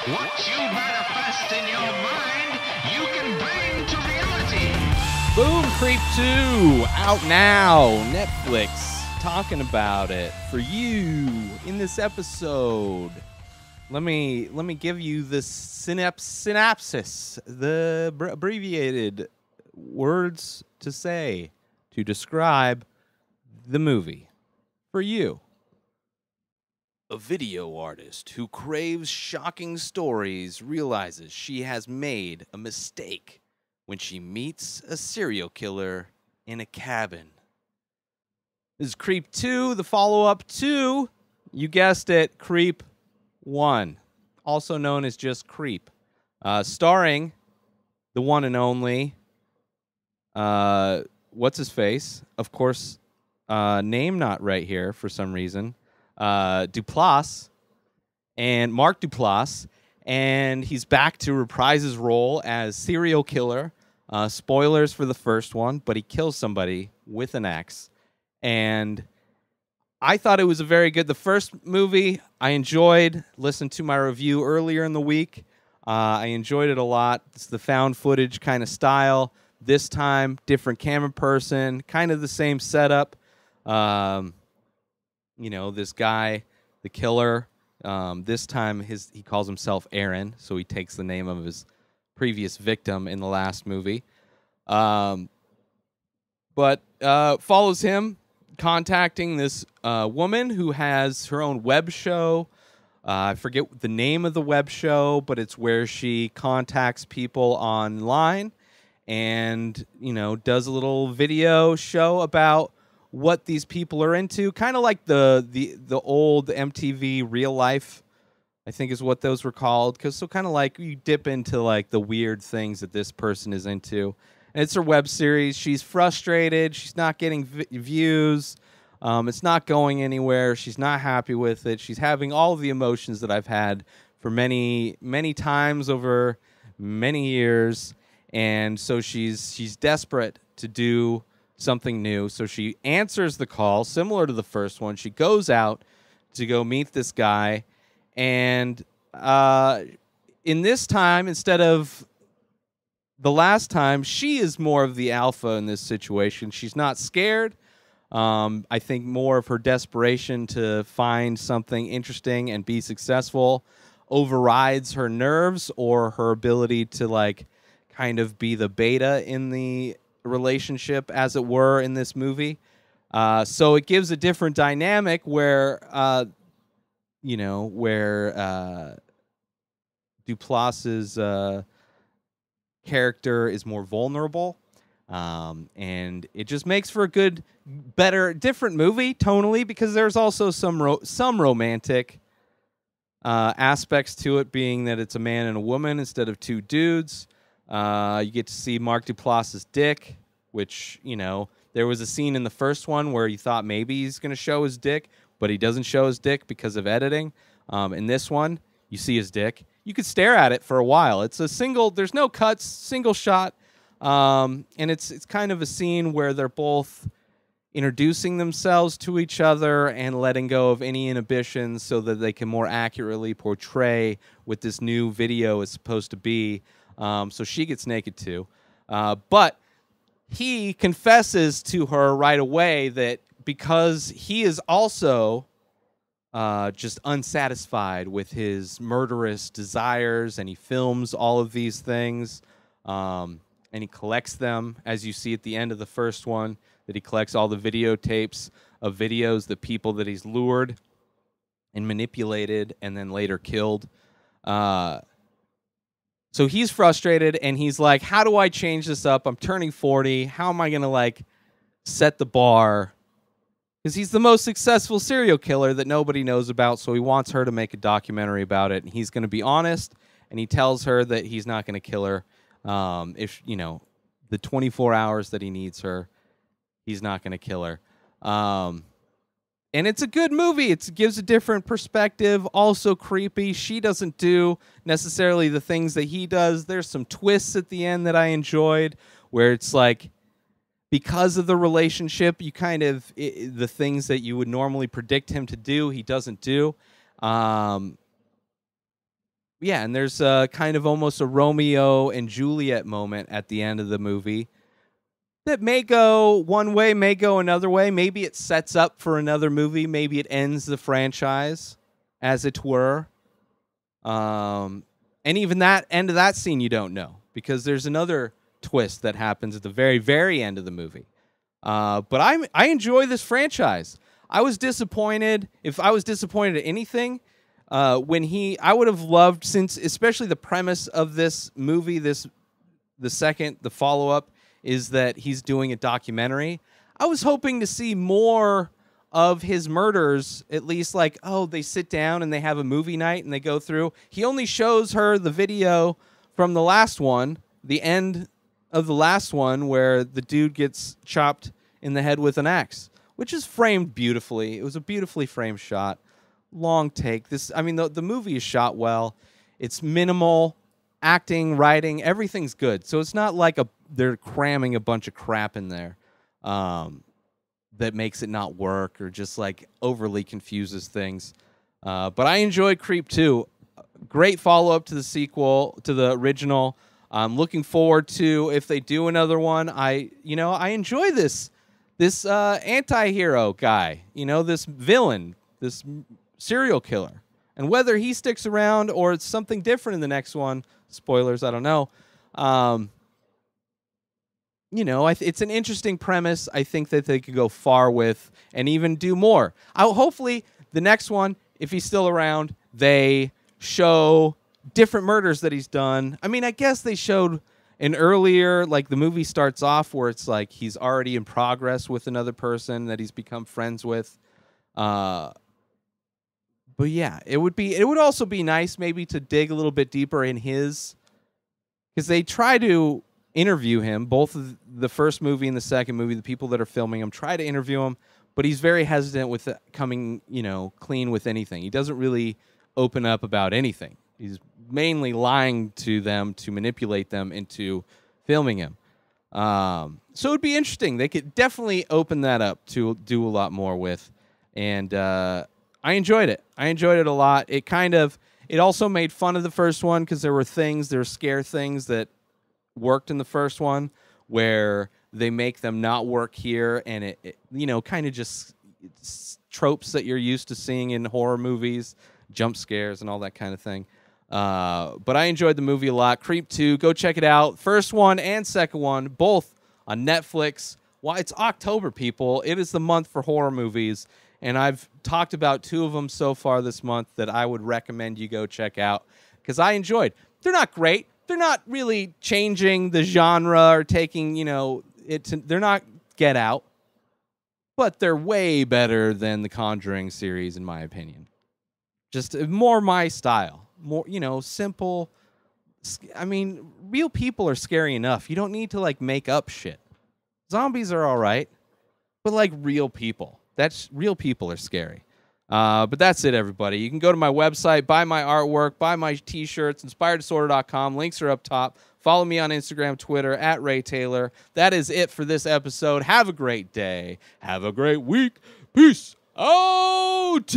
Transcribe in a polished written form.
What you manifest in your mind, you can bring to reality. Boom, Creep 2, out now. Netflix talking about it for you in this episode. Let me give you the synopsis, the abbreviated words to say to describe the movie for you. A video artist who craves shocking stories realizes she has made a mistake when she meets a serial killer in a cabin. This is Creep 2, the follow-up to, you guessed it, Creep 1, also known as just Creep, starring the one and only, what's-his-face, of course, name not right here for some reason, Duplass, and Mark Duplass, and he's back to reprise his role as serial killer. Spoilers for the first one, but he kills somebody with an axe. And I thought it was the first movie I enjoyed. Listened to my review earlier in the week. I enjoyed it a lot. It's the found footage kind of style. This time, different camera person, kind of the same setup. You know, this guy, the killer, this time he calls himself Aaron, so he takes the name of his previous victim in the last movie. But follows him contacting this woman who has her own web show. I forget the name of the web show, but it's where she contacts people online and, you know, does a little video show about what these people are into, kind of like the old MTV Real Life, I think is what those were called. So kind of like you dip into like the weird things that this person is into. And it's her web series. She's frustrated. She's not getting views. It's not going anywhere. She's not happy with it. She's having all of the emotions that I've had for many, many times over many years. And so she's desperate to do something new. So she answers the call, similar to the first one. She goes out to go meet this guy. And in this time, instead of the last time, she is more of the alpha in this situation. She's not scared. I think more of her desperation to find something interesting and be successful overrides her nerves or her ability to like kind of be the beta in the relationship, as it were, in this movie. So it gives a different dynamic where, you know, where Duplass's character is more vulnerable. And it just makes for a good, better, different movie tonally, because there's also some romantic aspects to it, being that it's a man and a woman instead of two dudes. You get to see Mark Duplass's dick, which, you know, there was a scene in the first one where you thought maybe he's going to show his dick, but he doesn't show his dick because of editing. In this one, you see his dick. You could stare at it for a while. It's a single, there's no cuts, single shot. And it's kind of a scene where they're both introducing themselves to each other and letting go of any inhibitions so that they can more accurately portray what this new video is supposed to be. So she gets naked too. But he confesses to her right away that because he is also just unsatisfied with his murderous desires, and he films all of these things, and he collects them, as you see at the end of the first one, that he collects all the videotapes of videos, the people that he's lured and manipulated and then later killed. So he's frustrated, and he's like, how do I change this up? I'm turning 40. How am I going to, like, set the bar? Because he's the most successful serial killer that nobody knows about, so he wants her to make a documentary about it. And he's going to be honest, and he tells her that he's not going to kill her. If, you know, the 24 hours that he needs her, he's not going to kill her. And it's a good movie. It gives a different perspective, also creepy. She doesn't do necessarily the things that he does. There's some twists at the end that I enjoyed, where it's like, because of the relationship, you kind of, the things that you would normally predict him to do, he doesn't do. Yeah, and there's kind of almost a Romeo and Juliet moment at the end of the movie that may go one way, may go another way. Maybe it sets up for another movie. Maybe it ends the franchise, as it were. And even that end of that scene, you don't know because there's another twist that happens at the very, very end of the movie. But I enjoy this franchise. I was disappointed. If I was disappointed at anything, I would have loved, since especially the premise of this movie, the follow up is that he's doing a documentary. I was hoping to see more of his murders, at least like, oh, they sit down and they have a movie night and they go through. He only shows her the video from the last one, the end of the last one, where the dude gets chopped in the head with an axe, which is framed beautifully. It was a beautifully framed shot. Long take. The movie is shot well. It's minimal. Acting, writing, everything's good. So it's not like they're cramming a bunch of crap in there that makes it not work or just like overly confuses things. But I enjoyed Creep 2. Great follow-up to the sequel, to the original. I'm looking forward to if they do another one. I enjoy this anti-hero guy, this villain, this serial killer. And whether he sticks around or it's something different in the next one, spoilers, I don't know. It's an interesting premise. I think that they could go far with and even do more. Hopefully, the next one, if he's still around, they show different murders that he's done. I mean, I guess they showed an earlier, like the movie starts off where it's like he's already in progress with another person that he's become friends with. But yeah, it would also be nice maybe to dig a little bit deeper in his, because they try to interview him, both the first movie and the second movie, the people that are filming him try to interview him, but he's very hesitant with coming, clean with anything. He doesn't really open up about anything. He's mainly lying to them to manipulate them into filming him. So it would be interesting. They could definitely open that up to do a lot more with. And I enjoyed it. I enjoyed it a lot. It also made fun of the first one because there were scare things that worked in the first one where they make them not work here, and it kind of just tropes that you're used to seeing in horror movies, jump scares and all that kind of thing. But I enjoyed the movie a lot. Creep 2, go check it out. First one and second one, both on Netflix. Well, it's October, people. It is the month for horror movies, and I've talked about 2 of them so far this month that I would recommend you go check out because I enjoyed. They're not great. They're not really changing the genre or taking, they're not Get Out, but they're way better than the Conjuring series, in my opinion. Just more my style. More, simple. I mean, real people are scary enough. You don't need to, make up shit. Zombies are all right, but, real people. Real people are scary. But that's it, everybody. You can go to my website, buy my artwork, buy my T-shirts, inspireddisorder.com. Links are up top. Follow me on Instagram, Twitter, at Ray Taylor. That is it for this episode. Have a great day. Have a great week. Peace out.